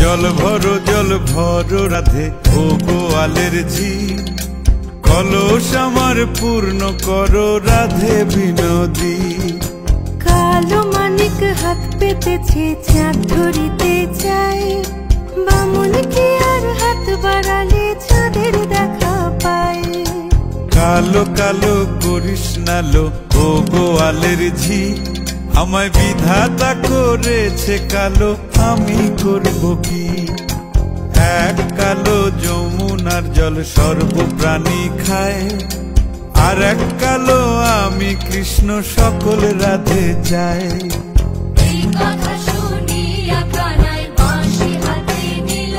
জল ভরো রাধে ও গোয়ালের ঝি, কলস আমার পূর্ণ করো রাধে বিনোদী। কালো মানিক হাত পেতেছে চাঁদ ধরিতে চায়, বামুন কি আর হাত বাড়ালে চাঁদের দেখা পায়। কালো কালো করিস নালো ও গোয়ালের ঝি, আমায় বিধাতা করেছে কালো, আমি করব কি। এক কালো যমুনার জল সর্বপ্রাণী খায়, আর এক কালো আমি কৃষ্ণ সকল রাধে চাই। এই কথা শুনিয়া কানাই বাঁশি হাতে নিল,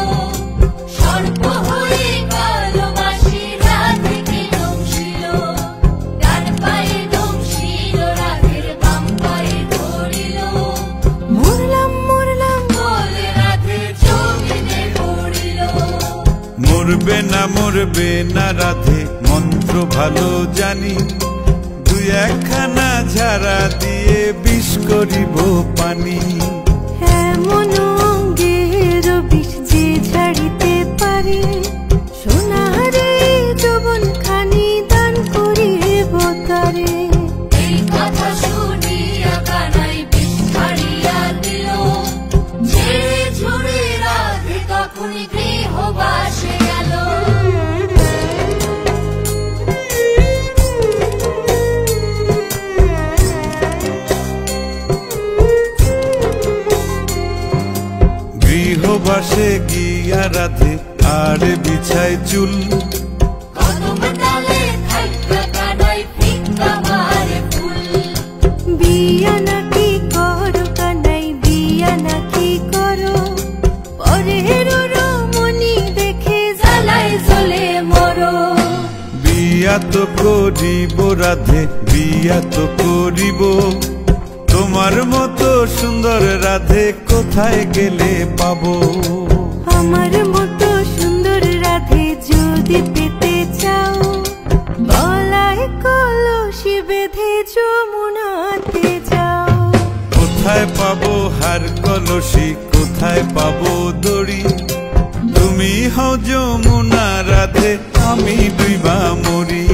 সর্প হয়ে কালো বাঁশি রাধেকে দংশিল। ডান পায়ে দংশিল রাধের বাম পায়ে ধরিল, মরলাম মরলাম বলে রাধে জমিনে পড়িল। মরবে না রাধে মন্ত্র ভালো জানি, দুই একখানা ঝাড়া দিয়ে বিষ করিব পানি। এমন অঙ্গের বিষ যে ঝাড়িতে পারে, সোনারে যৌবন খানি দান করিব তারে। এই কথা শুনিয়া কানাই বিষ ছাড়িয়া দিল, ঝেড়ে ঝুড়ে রাধে তখনই গৃহবাসে গেল। গৃহবাসে গিয়া রাধে আর বিছায় চুল, কদম ডালে থাইকা কানাই ফিক্কা মারে ফুল। বিয়া নাকি করো কানাই বিয়া নাকি করো, পরের রমণী দেখে জ্বালায় জ্বলে মরো। বিয়া তো করিব রাধে বিয়া তো করিব, তোমার মতো সুন্দর রাধে কোথায় গেলে পাবো। আমার মতো সুন্দর রাধে যদি পেতে চাও, গলায় কলসি বেঁধে যমুনাতে যাও। কোথায় পাবো হার কলসি, কোথায় পাবো দড়ি, তুমি হও যমুনা রাধে আমি ডুইবা মরি।